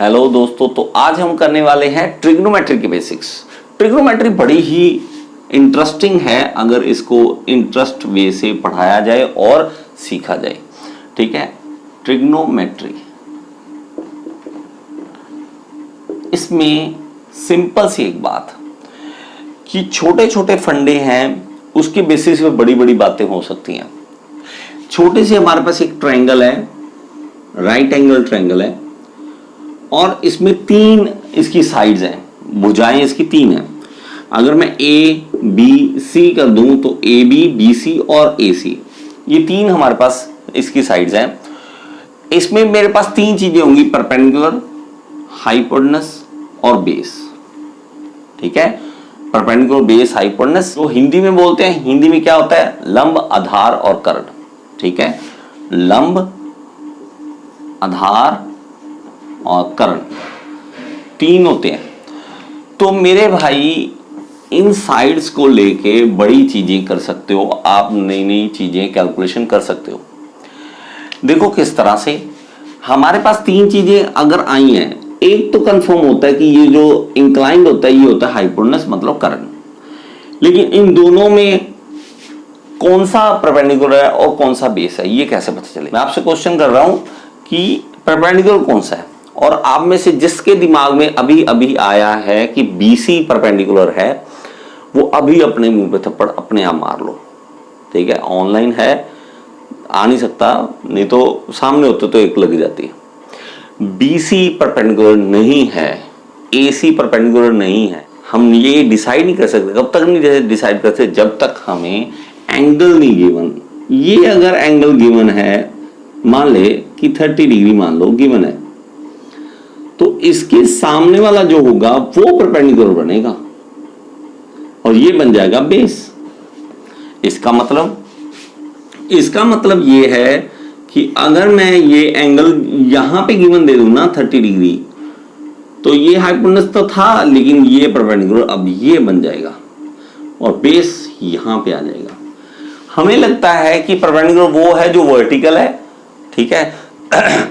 Hello दोस्तों, तो आज हम करने वाले हैं ट्रिग्नोमेट्री के बेसिक्स। ट्रिग्नोमेट्री बड़ी ही इंटरेस्टिंग है अगर इसको इंटरेस्ट वे से पढ़ाया जाए और सीखा जाए। ठीक है, ट्रिग्नोमेट्री इसमें सिंपल सी एक बात कि छोटे छोटे फंडे हैं, उसके बेसिस पे बड़ी बड़ी बातें हो सकती हैं। छोटे से हमारे पास एक ट्रायंगल है, राइट एंगल ट्रायंगल है, और इसमें तीन इसकी साइड्स हैं, भुजाएं इसकी तीन हैं। अगर मैं ए बी सी कर दूं तो ए बी बी सी और ए सी, ये तीन हमारे पास इसकी साइड्स हैं। इसमें मेरे पास तीन चीजें होंगी, परपेंडिकुलर, हाइपोटेनस और बेस। ठीक है, परपेंडिकुलर, बेस, हाइपोटेनस। तो हिंदी में बोलते हैं, हिंदी में क्या होता है, लंब, आधार और कर्ण। ठीक है, लंब, आधार और कर्ण तीन होते हैं। तो मेरे भाई इन साइड्स को लेके बड़ी चीजें कर सकते हो आप, नई नई चीजें कैलकुलेशन कर सकते हो। देखो किस तरह से हमारे पास तीन चीजें अगर आई हैं, एक तो कंफर्म होता है कि ये जो इंक्लाइंड होता है ये होता है हाइपोटेनस, मतलब कर्ण। लेकिन इन दोनों में कौन सा परपेंडिकुलर है और कौन सा बेस है, ये कैसे पता चले। मैं आपसे क्वेश्चन कर रहा हूं कि परपेंडिकुलर कौन सा है, और आप में से जिसके दिमाग में अभी अभी आया है कि BC परपेंडिकुलर है, वो अभी अपने मुंह पे थप्पड़ अपने आप मार लो। ठीक है, ऑनलाइन है, आ नहीं सकता, नहीं तो सामने होते तो एक लग जाती है। BC परपेंडिकुलर नहीं है, AC परपेंडिकुलर नहीं है। हम ये डिसाइड नहीं कर सकते, कब तक नहीं डिसाइड कर सकते, जब तक हमें एंगल नहीं गिवन। ये अगर एंगल गिवन है, मान ले कि 30 डिग्री मान लो गिवन है, तो इसके सामने वाला जो होगा वो परपेंडिकुलर बनेगा और ये बन जाएगा बेस। इसका मतलब ये है कि अगर मैं ये एंगल यहां पे गिवन दे दूं ना 30 डिग्री, तो ये हाइपोटेनस तो था, लेकिन ये परपेंडिकुलर अब ये बन जाएगा और बेस यहां पे आ जाएगा। हमें लगता है कि परपेंडिकुलर वो है जो वर्टिकल है। ठीक है,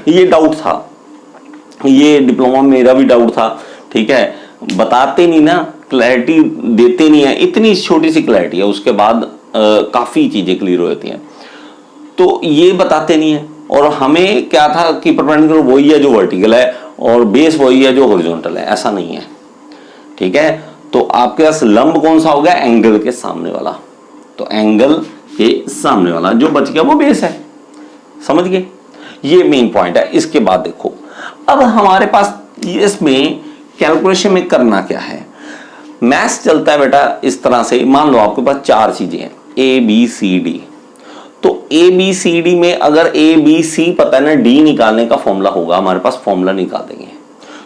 ये डाउट था, ये डिप्लोमा में मेरा भी डाउट था। ठीक है, बताते नहीं ना, क्लैरिटी देते नहीं है, इतनी छोटी सी क्लैरिटी है, उसके बाद काफी चीजें क्लियर हो जाती हैं। तो ये बताते नहीं है, और हमें क्या था कि परपेंडिकुलर वही है जो वर्टिकल है और बेस वही है जो हॉरिजॉन्टल है, ऐसा नहीं है। ठीक है, तो आपके पास लंब कौन सा होगा, एंगल के सामने वाला। तो एंगल के सामने वाला जो बच गया वो बेस है। समझ गए, ये मेन पॉइंट है। इसके बाद देखो, अब हमारे पास इसमें कैलकुलेशन में करना क्या है। मैथ्स चलता है बेटा इस तरह से, मान लो आपके पास चार चीजें हैं, A B C D। तो A B C D में अगर A B C पता है ना, D निकालने का फॉर्मूला होगा, हमारे पास फॉर्मूला निकाल देंगे।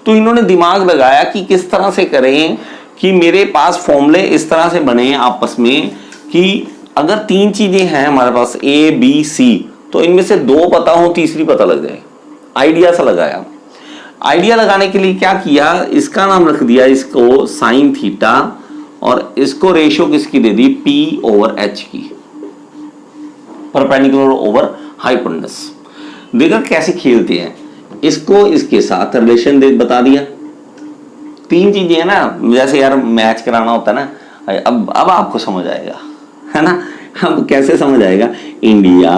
तो इन्होंने दिमाग लगाया कि किस तरह से करें कि मेरे पास फॉर्मूले इस तरह से बने आपस में कि अगर तीन चीजें हैं हमारे पास A B C, तो इनमें से दो पता हो, तीसरी पता लग जाए। आइडिया सा लगाया। आइडिया लगाने के लिए क्या किया, इसका नाम रख दिया इसको साइन थीटा, और इसको रेशियो किसकी दे दी, P/H की, परपेंडिकुलर ओवर हाइपोटेनस। देखा कैसे खेलते हैं, इसको इसके साथ रिलेशन दे बता दिया। तीन चीजें है ना, जैसे यार मैच कराना होता है ना, अब आपको समझ आएगा, है ना। अब कैसे समझ आएगा, इंडिया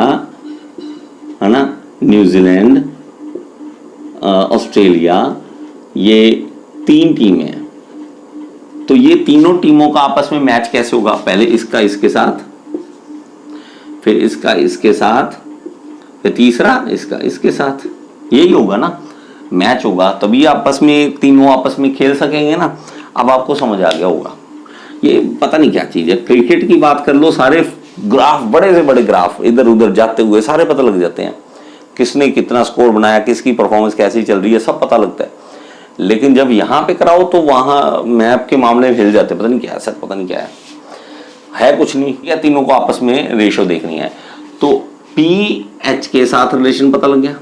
है ना, न्यूजीलैंड, ऑस्ट्रेलिया, ये तीन टीमें हैं। तो ये तीनों टीमों का आपस में मैच कैसे होगा, पहले इसका इसके साथ, फिर इसका इसके साथ, फिर तीसरा इसका इसके साथ, यही होगा ना, मैच होगा, तभी आपस में तीनों आपस में खेल सकेंगे ना। अब आपको समझ आ गया होगा, ये पता नहीं क्या चीज है। क्रिकेट की बात कर लो, सारे ग्राफ, बड़े से बड़े ग्राफ इधर उधर जाते हुए सारे पता लग जाते हैं, किसने कितना स्कोर बनाया, किसकी परफॉर्मेंस कैसी चल रही है, सब पता लगता है। लेकिन जब यहाँ पे कराओ तो वहां मैप के मामले में हिल जाते, पता नहीं क्या है सर, पता नहीं क्या है कुछ नहीं, या तीनों को आपस में रेशो देखनी है। तो P/H के साथ रिलेशन पता लग गया,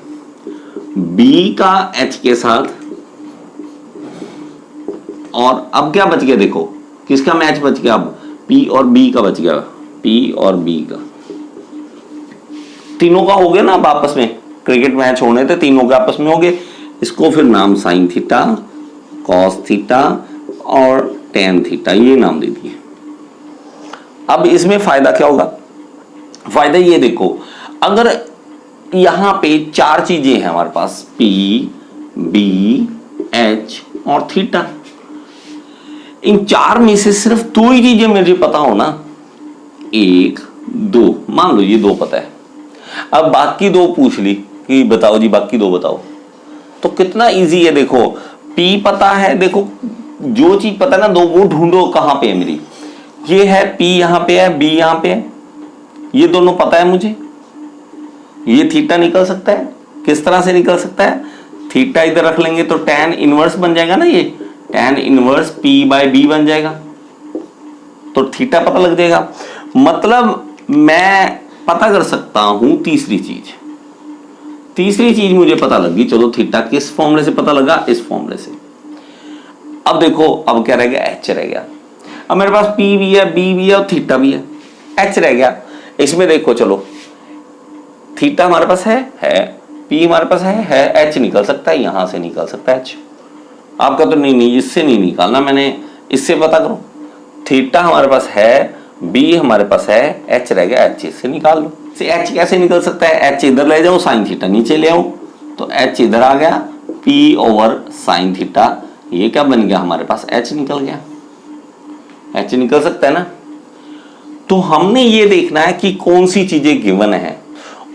B का H के साथ, और अब क्या बच गया, देखो किसका मैच बच गया, अब P और B का बच गया, P और B का, तीनों का हो गया ना अब आपस में। क्रिकेट मैच होने थे, तीनों के आपस में हो गए। इसको फिर नाम साइन थीटा, कॉस थीटा और टेन थीटा ये नाम दे दिए। अब इसमें फायदा क्या होगा? फायदा ये देखो, अगर यहां पे चार चीजें हैं हमारे पास, P, B, H और थीटा, इन चार में से सिर्फ दो ही चीजें मुझे पता हो ना, एक दो, मान लो ये दो पता है, अब बाकी दो पूछ ली कि बताओ जी बाकी दो बताओ, तो कितना इजी है। देखो P पता है, देखो जो चीज पता है ना दो, वो ढूंढो कहां पे है मेरी, ये है P यहां पे है, B यहां पे है, ये दोनों पता है मुझे। ये थीटा निकल सकता है, किस तरह से निकल सकता है, थीटा इधर रख लेंगे तो tan इनवर्स बन जाएगा ना, ये tan inverse P by B बन जाएगा, तो थीटा पता लग जाएगा। मतलब मैं पता कर सकता हूं तीसरी चीज मुझे पता लगी, चलो थीटा किस फॉर्मूले से पता लगा, इस फॉर्मूले से। अब देखो अब क्या रह गया, H रह गया। अब मेरे पास P भी है, B भी है और थीटा भी है, H रह गया। इसमें देखो चलो थीटा हमारे पास है, P हमारे पास है, H निकल सकता है, यहां से निकल सकता है H। आपका तो नहीं इससे नहीं निकालना, मैंने इससे पता करो। थीटा हमारे पास है, B हमारे पास है, H रह गया, H इससे निकाल लो। H कैसे निकल सकता है, H इधर ले जाओ, साइन थीटा नीचे ले आओ, तो H इधर आ गया, P ओवर साइन थीटा, ये क्या बन गया हमारे पास, H निकल गया। H निकल सकता है ना। तो हमने ये देखना है कि कौन सी चीजें गिवन है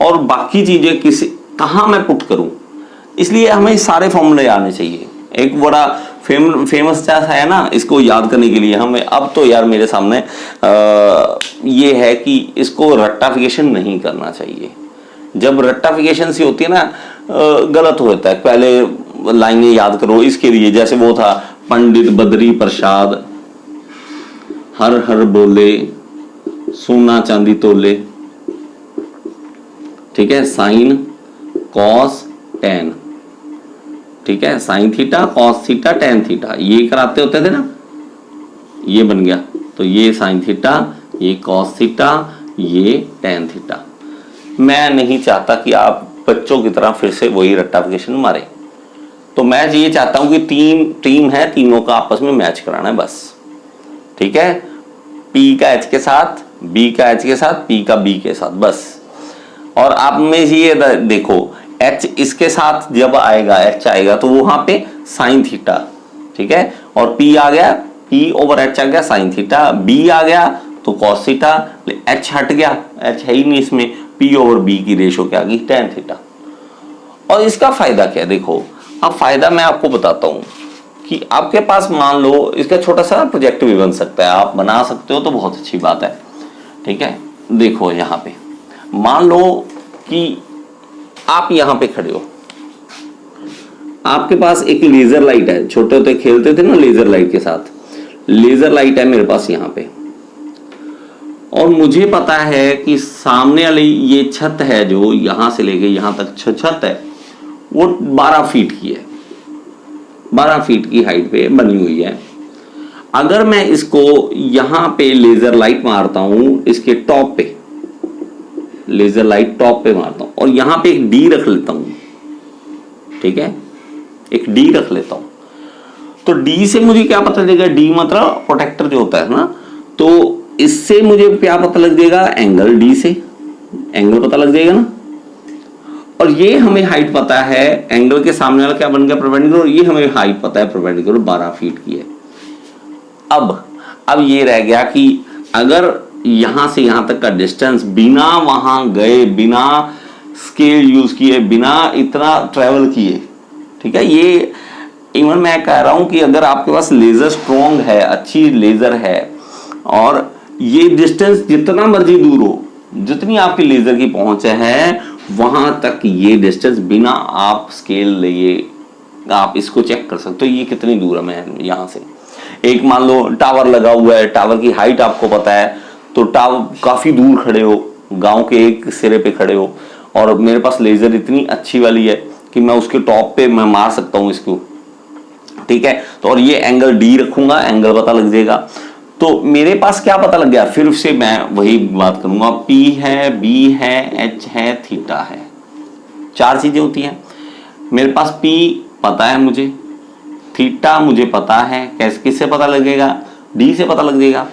और बाकी चीजें कहां मैं पुट करूं, इसलिए हमें सारे फॉर्मूले आने चाहिए। एक बड़ा फेमस जैसा है ना, इसको याद करने के लिए हमें, अब तो यार मेरे सामने ये है कि इसको रट्टाफिकेशन नहीं करना चाहिए। जब रट्टाफिकेशन सी होती है ना गलत होता है, पहले लाइनें याद करो इसके लिए, जैसे वो था पंडित बद्री प्रसाद हर हर बोले सोना चांदी तोले, ठीक है, साइन कॉस टेन, ठीक है, sine theta cos theta tan theta, ये कराते होते थे ना, ये बन गया। तो ये साइन थीटा, ये कॉस थीटा, ये टेन थीटा। मैं नहीं चाहता कि आप बच्चों की तरह फिर से वही रट्टाफिकेशन मारे, तो मैं ये चाहता हूं कि टीम है, तीनों का आपस में मैच कराना है बस, ठीक है। P का H के साथ, B का H के साथ, P का B के साथ, बस। और आप में ये देखो H इसके साथ जब आएगा, H आएगा तो वहां पे साइन थीटा, ठीक है, और P आ गया, P ओवर H आ गया साइन थीटा, B आ गया तो कॉस थीटा, H हट गया, H है ही नहीं इसमें, P ओवर B की रेशो क्या आ गई, टेन थीटा। और इसका फायदा क्या है, देखो अब फायदा मैं आपको बताता हूं कि आपके पास मान लो इसका छोटा सा प्रोजेक्ट भी बन सकता है, आप बना सकते हो तो बहुत अच्छी बात है, ठीक है। देखो यहां पे मान लो कि आप यहां पे खड़े हो, आपके पास एक लेजर लाइट है, छोटे होते खेलते थे ना लेजर लाइट के साथ, लेजर लाइट है मेरे पास यहां पे, और मुझे पता है कि सामने वाली ये छत है जो यहां से लेके यहां तक छत है, वो 12 फीट की है, 12 फीट की हाइट पे बनी हुई है। अगर मैं इसको यहां पे लेजर लाइट मारता हूं, इसके टॉप पे लेजर लाइट टॉप पे मारता हूं और यहां पे एक डी रख लेता हूं, ठीक है, एक डी रख लेता हूं, तो डी से मुझे क्या पता लगेगा, डी मतलब प्रोटेक्टर जो होता है ना, तो इससे मुझे क्या पता लग जाएगा, एंगल, डी से एंगल पता लग जाएगा ना। और ये हमें हाइट पता है, एंगल के सामने वाला क्या बन गया, परपेंडिकुलर, ये हमें हाइट पता है परपेंडिकुलर 12 फीट की है। अब ये रह गया कि अगर यहां से यहां तक का डिस्टेंस बिना वहां गए, बिना स्केल यूज किए, बिना इतना ट्रेवल किए, ठीक है, ये इवन मैं कह रहा हूं कि अगर आपके पास लेजर स्ट्रॉन्ग है, अच्छी लेजर है, और ये डिस्टेंस जितना मर्जी दूर हो, जितनी आपकी लेजर की पहुंच है वहां तक ये डिस्टेंस बिना आप स्केल लिए आप इसको चेक कर सकते हो, ये कितनी दूर है यहां से। एक मान लो टावर लगा हुआ है, टावर की हाइट आपको पता है, तो टावर काफी दूर खड़े हो, गांव के एक सिरे पे खड़े हो, और मेरे पास लेजर इतनी अच्छी वाली है कि मैं उसके टॉप पे मैं मार सकता हूं इसको, ठीक है। तो और ये एंगल डी रखूंगा, एंगल पता लग जाएगा। तो मेरे पास क्या पता लग गया, फिर से मैं वही बात करूंगा, P है, B है, H है, थीटा है, चार चीजें होती हैं मेरे पास। P पता है मुझे, थीटा मुझे पता है, कैसे किससे पता लगेगा, डी से पता लग जाएगा।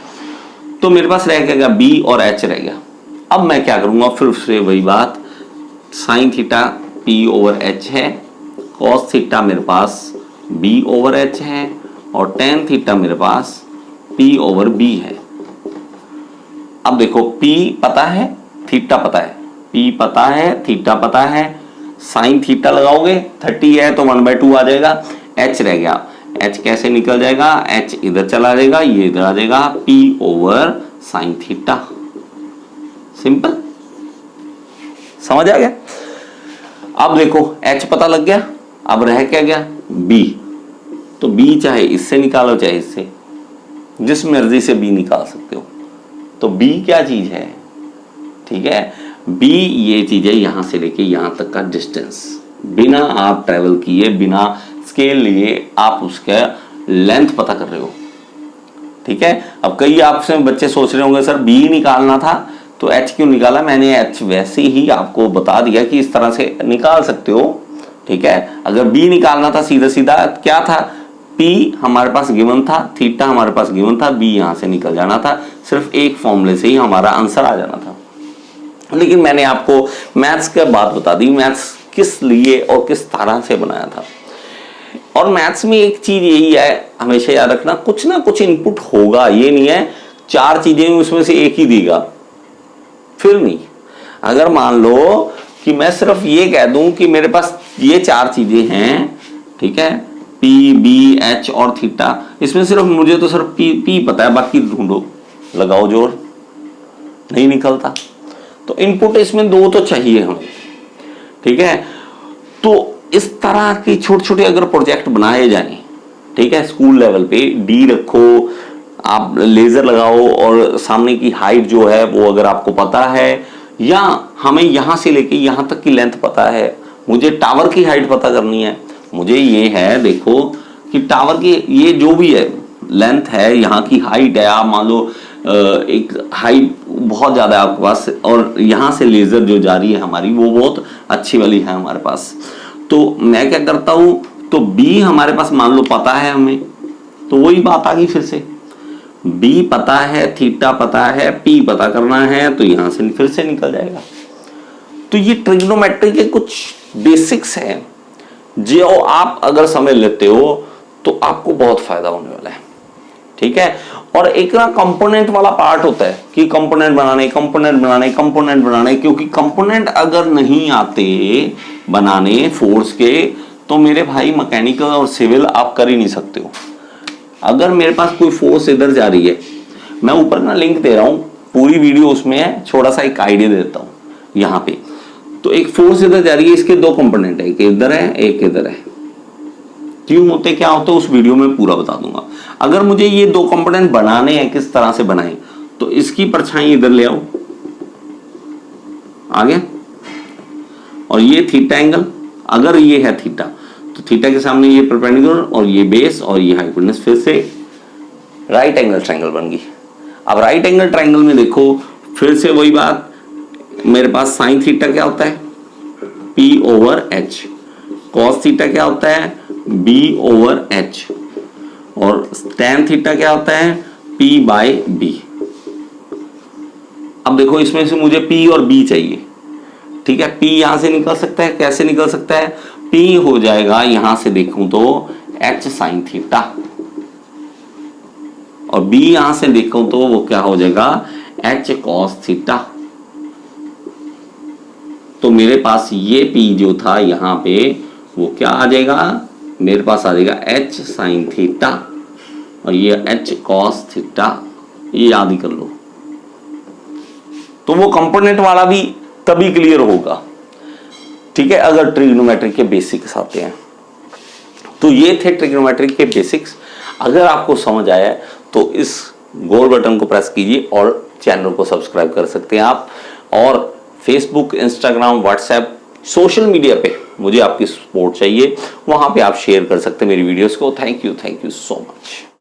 तो मेरे पास रह गया बी और एच रह गया। अब मैं क्या करूंगा, फिर से वही बात, sine theta P over H है, कॉस थीटा मेरे पास बी ओवर एच है, और टेन थीटा मेरे पास पी ओवर बी है। अब देखो P पता है, थीटा पता है, P पता है, थीटा पता है, साइन थीटा लगाओगे 30 है तो 1/2 आ जाएगा, H रह गया, H कैसे निकल जाएगा, H इधर चला जाएगा, ये इधर आ जाएगा, P over sine theta. Simple, समझ आ गया। अब देखो H पता लग गया, अब रह क्या गया B। तो B चाहे इससे निकालो चाहे इससे, जिस मर्जी से B निकाल सकते हो। तो B क्या चीज है, ठीक है, B ये चीज है यहां से लेके यहां तक का डिस्टेंस, बिना आप ट्रेवल किए, बिना स्केल लिए आप उसका लेंथ पता कर रहे हो, ठीक है। अब कई आपसे बच्चे सोच रहे होंगे सर B निकालना था तो H क्यों निकाला, मैंने H वैसे ही आपको बता दिया कि इस तरह से निकाल सकते हो, ठीक है। अगर B निकालना था सीधा सीधा क्या था, P हमारे पास गिवन था, थीटा हमारे पास गिवन था, B यहां से निकल जाना था, सिर्फ एक फॉर्मूले से ही हमारा आंसर आ जाना था। लेकिन मैंने आपको मैथ्स की बात बता दी, मैथ्स किस लिए और किस तरह से बनाया था। और मैथ्स में एक चीज यही है, हमेशा याद रखना, कुछ ना कुछ इनपुट होगा, ये नहीं है 4 चीजें उसमें से एक ही देगा, फिर नहीं। अगर मान लो कि मैं सिर्फ ये कह दूं कि मेरे पास ये 4 चीजें हैं, ठीक है, P, B, H और थीटा, इसमें सिर्फ मुझे तो सिर्फ P पता है, बाकी ढूंढो, लगाओ जोर, नहीं निकलता। तो इनपुट इसमें 2 तो चाहिए हमें, ठीक है। तो इस तरह की छोटे छोटे अगर प्रोजेक्ट बनाए जाएं, ठीक है, स्कूल लेवल पे डी रखो, आप लेजर लगाओ और सामने की हाइट जो है वो अगर आपको पता है, या हमें यहां से लेके यहां तक की लेंथ पता है, मुझे टावर की हाइट पता करनी है, मुझे ये है देखो कि टावर की ये जो भी है लेंथ है, यहाँ की हाइट है, आप मान लो एक हाइट बहुत ज्यादा है आपके पास, और यहाँ से लेजर जो जा रही है हमारी वो बहुत अच्छी वाली है हमारे पास। तो मैं क्या करता हूं, तो B हमारे पास मान लो पता है हमें, तो वही बात आ गई फिर से, B पता है, थीटा पता है, P पता करना है, तो यहां से फिर से निकल जाएगा। तो ये ट्रिग्नोमेट्री के कुछ बेसिक्स हैं जो आप अगर समझ लेते हो तो आपको बहुत फायदा होने वाला है, ठीक है। और एक ना कंपोनेंट वाला पार्ट होता है कि कंपोनेंट बनाने, क्योंकि कंपोनेंट अगर नहीं आते बनाने फोर्स के, तो मेरे भाई मैकेनिकल और सिविल आप कर ही नहीं सकते हो। अगर मेरे पास कोई फोर्स इधर जा रही है, मैं ऊपर ना लिंक दे रहा हूं, पूरी वीडियो उसमें है, छोटा सा एक आइडिया देता हूं यहां पे। तो एक फोर्स इधर जा रही है, इसके 2 कंपोनेंट है, एक इधर है एक इधर है, क्यों होते क्या होते उस वीडियो में पूरा बता दूंगा। अगर मुझे ये 2 कंपोनेंट बनाने हैं, किस तरह से बनाएं, तो इसकी परछाई इधर ले आओ, आ गया, और ये थीटा एंगल, अगर ये है थीटा तो थीटा के सामने ये परपेंडिकुलर और ये बेस और ये हाइपोटेन्यूज, फिर से राइट एंगल ट्रायंगल बन गई। अब राइट एंगल ट्रायंगल में देखो फिर से वही बात, मेरे पास साइन थीटा क्या होता है P over H, cos theta क्या होता है B ओवर H, और tan थीटा क्या होता है P बाय B। अब देखो इसमें से मुझे P और B चाहिए, ठीक है। P यहां से निकल सकता है, कैसे निकल सकता है, P हो जाएगा यहां से देखूं तो H साइन थीटा, और B यहां से देखूं तो वो क्या हो जाएगा H कॉस थीटा। तो मेरे पास ये P जो था यहां पे वो क्या आ जाएगा, मेरे पास आ जाएगा H साइन थीटा, और ये H कॉस थीटा, ये याद ही कर लो। तो वो कंपोनेंट वाला भी तभी क्लियर होगा, ठीक है, अगर ट्रिग्नोमेट्री के बेसिक्स आते हैं। तो ये थे ट्रिग्नोमेट्री के बेसिक्स। अगर आपको समझ आया तो इस गोल बटन को प्रेस कीजिए और चैनल को सब्सक्राइब कर सकते हैं आप। और Facebook, Instagram, WhatsApp, social media पे मुझे आपकी सपोर्ट चाहिए, वहां पे आप शेयर कर सकते हैं मेरी वीडियोस को। Thank you so much.